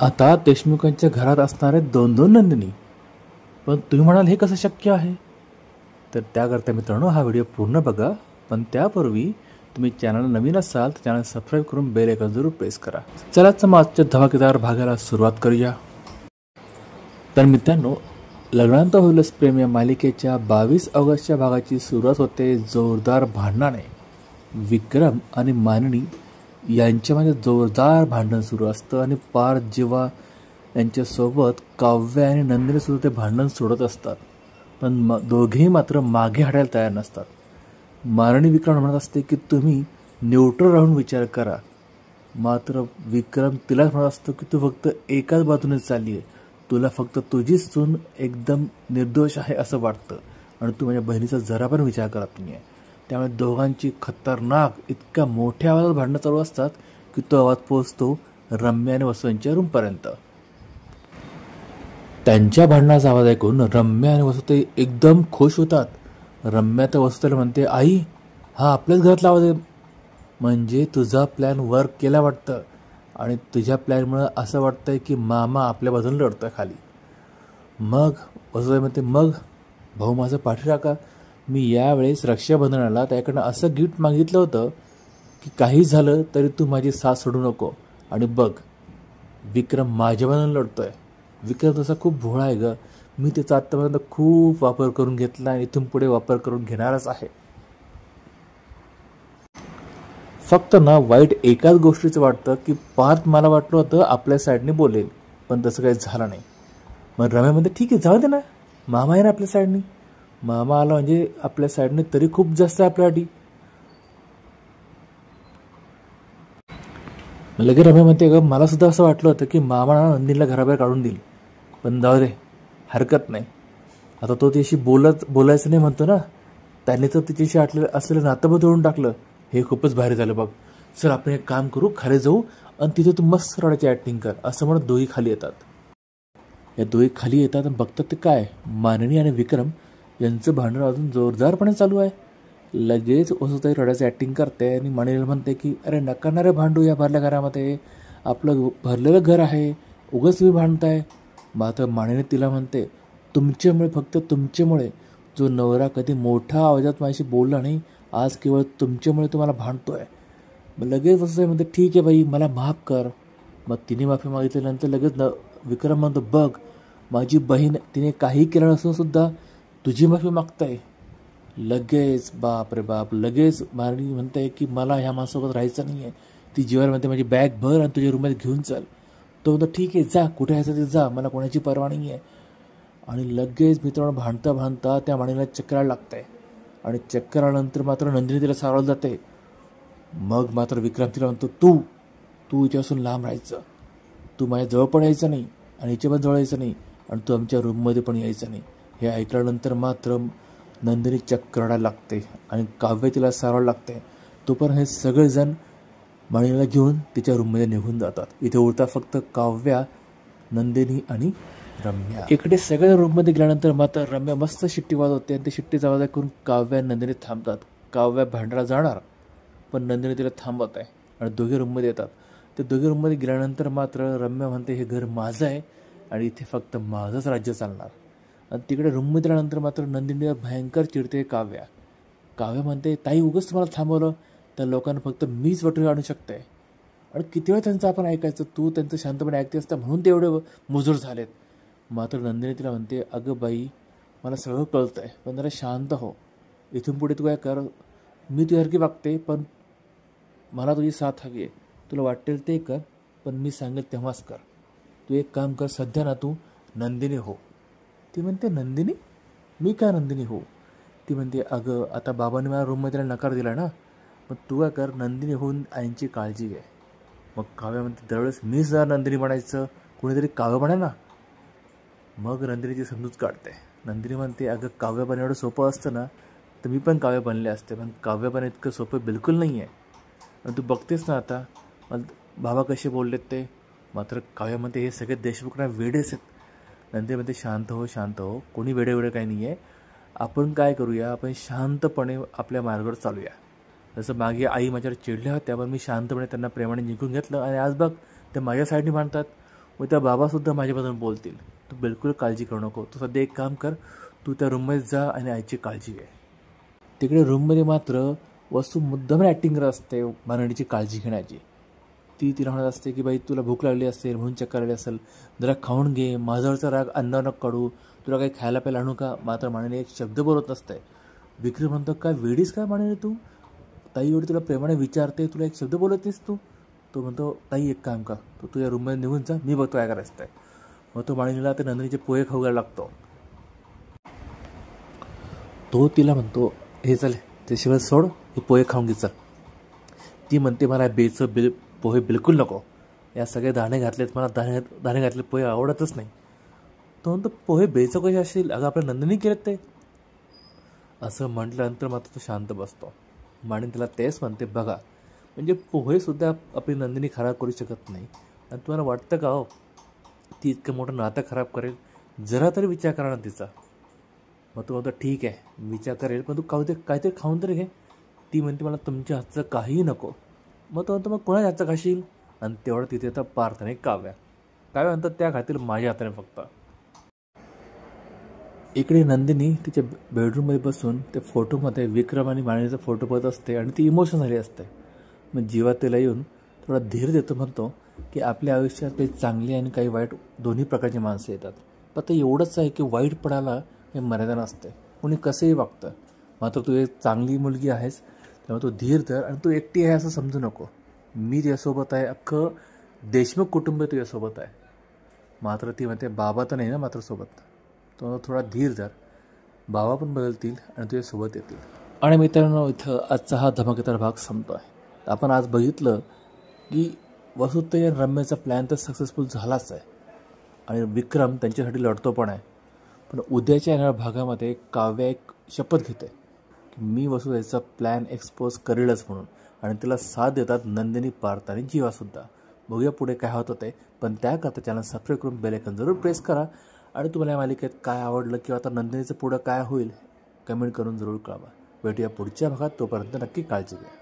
आता देशमुखांच्या घरात असणारे दोन दोन नंदिनी, पण तुम्ही म्हणाल हे कसं शक्य आहे? तर त्याकरता मित्रांनो हा व्हिडिओ पूर्ण बघा. पण त्यापूर्वी तुम्ही चॅनल नवीन असाल तर चॅनल सबस्क्राईब करून बेल आयकॉन जरूर प्रेस करा. चलाच मग आजच्या धमाकेदार भागाला सुरुवात करूया. तर मित्रांनो, लग्नानंतर होईलच प्रेम या मालिकेच्या 22 ऑगस्टच्या भागाची सुरुवात होते जोरदार भांडणाने. विक्रम आणि मानिनी यांच्यामध्ये जोरदार भांडण सुरू असतं आणि पार जेव्हा यांच्यासोबत काव्य आणि नंदिनी सुद्धा ते भांडण सोडत असतात, पण दोघेही मात्र मागे हटायला तयार नसतात. मानिनी विक्रम म्हणत असते की तुम्ही न्यूट्रल राहून विचार करा, मात्र विक्रम तिलाच म्हणत असतो की तू फक्त एकाच बाजूने चालली आहे. तुला फक्त तुझीच सून एकदम निर्दोष आहे असं वाटतं आणि तू माझ्या बहिणीचा जरा पण विचार करत नाही आहे. त्यामुळे दोघांची खतरनाक इतक्या मोठ्या आवाजात भांडणं चालू असतात की तो आवाज पोहोचतो रम्या आणि वसू यांच्या रूमपर्यंत. त्यांच्या भांडणाचा आवाज ऐकून रम्या आणि वसू ते एकदम खुश होतात. रम्या तर वसुतेला म्हणते, आई हा आपल्याच घरातला आवाज आहे, म्हणजे तुझा प्लॅन वर्क केला वाटतं आणि तुझ्या प्लॅनमुळे असं वाटतंय की मामा आपल्या बाजूने लढतोय खाली. मग वसुताई म्हणते, मग भाऊ माझं पाठी टाका. मी यावेळेस रक्षाबंधनाला त्याकडनं असं गिफ्ट मागितलं होतं की काही झालं तरी तू माझी साथ सोडू नको. आणि बघ विक्रम माझ्या बाजूने लढतोय. विक्रम तसा खूप भोळा आहे ग. मी त्याचा आत्तापर्यंत खूप वापर करून घेतला आणि इथून पुढे वापर करून घेणारच आहे. फक्त ना वाईट एकाच गोष्टीचं वाटतं की पार्थ मला वाटलं होतं आपल्या साईडने बोलेल, पण तसं काही झालं नाही. मग रम्या म्हणते, ठीक आहे जाऊ दे ना, मामा आहे ना आपल्या साईडने. मामा आला म्हणजे आपल्या साईडने तरी खूप जास्त आहे आपल्यासाठी. लगेच रम्या म्हणते, ग मला सुद्धा असं वाटलं होतं की मामा नंदिनीला घराबाहेर काढून देईल, पण जाऊ दे हरकत नाही. आता तो तिच्याशी बोलायचं नाही म्हणतो ना, त्याने तर तिच्याशी असलेलं नातं तोडून टाकलं. हे खूपच भारी झालं बघ. सर आपण एक काम करू, खाली जाऊ आणि तिथे तू मस्त रडायची ॲक्टिंग कर असं म्हणत दोघी खाली येतात. या दोघी खाली येतात आणि बघतात ते काय, मानिनी आणि विक्रम यांचं भांडण अजून जोरदारपणे चालू आहे. लगेच वसुताई रडायची ॲक्टिंग करते आणि मानिनीला म्हणते की अरे नका ना रे भांडू या भरल्या घरामध्ये, आपलं भरलेलं घर आहे, उगाच तुम्ही भांडताय. मात्र मानिनी तिला म्हणते, तुमच्यामुळे फक्त तुमच्यामुळे जो नवरा कधी मोठ्या आवाजात माझ्याशी बोलला नाही, आज केवळ तुमच्यामुळे तुम्हाला भांडतोय. मग लगेच वसुताई म्हणते, ठीक आहे बाई मला माफ कर. मग तिने माफी मागितल्यानंतर लगेच विक्रम म्हणतो, बघ माझी बहीण तिने काही केलं नसून सुद्धा तुझी माफी मागताय. लगेच बाप रे बाप, लगेच मानिनी म्हणते की मला ह्या माणसासोबत राहायचं नाही आहे. ती जीवाला म्हणते माझी बॅग भर आणि तुझ्या रूममध्ये घेऊन चल. तो म्हणतो ठीक आहे जा, कुठे यायचं ते जा, मला कोणाची परवा नाही आहे. आणि लगेच मित्रांनो भांडता भांडता त्या मानिनीला चक्कर लागतंय आणि चक्कर आल्यानंतर मात्र नंदिनी तिला सावरायला जाते. मग मात्र विक्रम तिला म्हणतो, तू हिच्यापासून लांब राहायचं, तू माझ्या जवळ पण यायचं नाही आणि हिच्या पण जवळ यायचं नाही आणि तू आमच्या रूममध्ये पण यायचं नाही. हे ऐकल्यानंतर मात्र नंदिनी चक्कर रडायला लागते आणि काव्य तिला सावरायला लागते. तोपर्यंत हे सगळेजण मानिनीला घेऊन तिच्या रूममध्ये निघून जातात. इथे उरतात फक्त काव्या, नंदिनी आणि रम्या. इकडे सगळ्या रूममध्ये गेल्यानंतर मात्र रम्या मस्त शिट्टी वाजवते आणि ते शिट्टीचा आवाज ऐकून काव्या आणि नंदिनी थांबतात. काव्या भांडायला जाणार पण नंदिनी तिला थांबवत आहे आणि दोघे रूममध्ये येतात. ते दोघे रूममध्ये गेल्यानंतर मात्र रम्या म्हणते हे घर माझं आहे आणि इथे फक्त माझंच राज्य चालणार. आणि तिकडे रूममध्ये गेल्यानंतर मात्र नंदिनीला भयंकर चिडते काव्या. काव्या म्हणते, ताई उगाच तुम्हाला थांबवलं, त्या लोकांना फक्त मीच वटून आणू शकते आणि किती वेळ त्यांचं आपण ऐकायचं, तू त्यांचं शांतपणे ऐकते असता म्हणून ते एवढे मुजूर झालेत. मात्र नंदिनी तिला म्हणते, अगं बाई मला सगळं कळतं आहे, पण जरा शांत हो. इथून पुढे तू काय कर, मी तुझ्यासारखी वागते पण मला तुझी साथ हवी आहे. तुला वाटेल ते कर, पण मी सांगेल तेव्हाच कर. तू एक काम कर, सध्या ना तू नंदिनी हो. ती म्हणते, नंदिनी? मी काय नंदिनी हो? ती म्हणते, अगं आता बाबांनी मला रूममध्ये त्याला नकार दिला ना, मग तू काय कर, नंदिनी होऊन आईंची काळजी घे. मग काव्य म्हणते, दरवेळेस मीच जर नंदिनी बनायचं, कुणीतरी काव्य बना ना. मग नंदिनीची समजूत काढते. नंदिनी म्हणते, अगं काव्य पण एवढं सोपं असतं ना तर मी पण काव्य बनले असते, पण काव्य पण इतकं सोपं बिलकुल नाही आहे. आणि तू बघतेस ना आता बाबा कसे बोललेत ते. मात्र काव्य म्हणते, हे सगळे देशमुखना वेडेच आहेत. नंदिनी म्हणते, शांत हो, कोणी वेडे काही नाही आहे. आपण काय करूया, आपण शांतपणे आपल्या मार्गावर चालूया. जसं मागे आई माझ्यावर चिडल्या होत्या, पण मी शांतपणे त्यांना प्रेमाने जिंकून घेतलं आणि आज बघ ते माझ्या साईडने भांडतात. व त्या बाबासुद्धा माझ्याबद्दल बोलतील, तू बिलकुल काळजी करू नको, तू सध्या एक काम कर, तू त्या रूममध्ये जा आणि आईची काळजी घे. तिकडे रूममध्ये मात्र वसू मुद्दाम ॲक्टिंग करत असते मानणीची काळजी घेण्याची. ती तिला म्हणत असते की बाई तुला भूक लागली असेल म्हणून चक्कर आली असेल, जरा खाऊन घे, माझ्यावरचा राग अन्नावर नको काढू, तुला काही खायला प्यायला आणू का. मात्र मानणी एक शब्द बोलत नसते. विक्रम म्हणतो काय वेडीस काय मानणी तू, ताई एवढी तुला प्रेमाने विचारते, तुला एक शब्द बोलत नाहीस तू. तो म्हणतो ताई एक काम का, तू तुझ्या रूममध्ये निघून जा, मी बघतो काय करायचं आहे. मग तो माणिनीला ते नंदिनीचे पोहे खाऊ घायला लागतो. तो तिला म्हणतो हे चल ते शिवाय सोड, हे पोहे खाऊन घे चल. ती म्हणते मला पोहे बिलकुल नको, या सगळे दाणे घातलेत, मला दाणे घातले पोहे आवडतच नाही. तो म्हणतो पोहे बेचं कसे असेल, अगं आपल्या नंदिनी केलेत ते. असं म्हटल्यानंतर मात्र तो शांत बसतो. माणिन तिला तेच म्हणते बघा, म्हणजे पोहेसुद्धा आपली नंदिनी खराब करू शकत नाही. आणि तुम्हाला वाटतं का हो ती इतकं मोठं नातं खराब करेल, जरा तरी विचार करा ना तिचा. मग तो म्हणतो ठीक आहे विचार करेल, पण तू काहीतरी खाऊन तरी घे. ती म्हणते मला तुमच्या हातचं काहीही नको. मग तो म्हणतो मग कोणाच्या हातचं खाशील. आणि तेवढं तिथे तर पार्थ आणि काव्या म्हणतात त्या खातील माझ्या हाताने फक्त. इकडे नंदिनी तिच्या बेडरूममध्ये बसून त्या फोटोमध्ये विक्रम आणि माणिनीचा फोटो बघत असते आणि ती इमोशनल झाली असते. मग जीवात तिला येऊन थोडा धीर देतो, म्हणतो की आपल्या आयुष्यात काही चांगली आणि काही वाईट दोन्ही प्रकारची माणसं येतात. पण ते एवढंच आहे की वाईटपणाला हे मर्यादा नसते, कोणी कसंही वागतं. मात्र तू एक चांगली मुलगी आहेस, त्यामुळे तू धीर धर आणि तू एकटी आहे असं समजू नको. मी तुझ्यासोबत आहे, अख्खं देशमुख कुटुंब तुझ्यासोबत आहे. मात्र ती म्हणते बाबा तर नाही ना मात्र सोबत. तो थोडा धीर धर, बाबा पण बदलतील आणि तुझ्यासोबत येतील. आणि मित्रांनो इथं आजचा हा धमाकेदार भाग संपतो आहे. आपण आज बघितलं की वसुताई आणि रम्याचा प्लॅन तर सक्सेसफुल झालाच आहे आणि विक्रम त्यांच्यासाठी लढतो पण आहे. पण उद्याच्या येणाऱ्या भागामध्ये काव्या एक शपथ घेते की मी वसुताईचा प्लॅन एक्सपोज करेलच म्हणून, आणि तिला साथ देतात नंदिनी, पार्थ आणि जीवासुद्धा. बघूया पुढे काय होतं ते. पण त्याकरता चॅनल सबस्क्राईब करून बेल आयकॉन जरूर प्रेस करा. आणि तुम्हाला या मालिकेत काय आवडलं किंवा आता नंदिनीचं पुढं काय होईल कमेंट करून जरूर कळवा. भेटूया पुढच्या भागात, तोपर्यंत नक्की काळजी घ्या.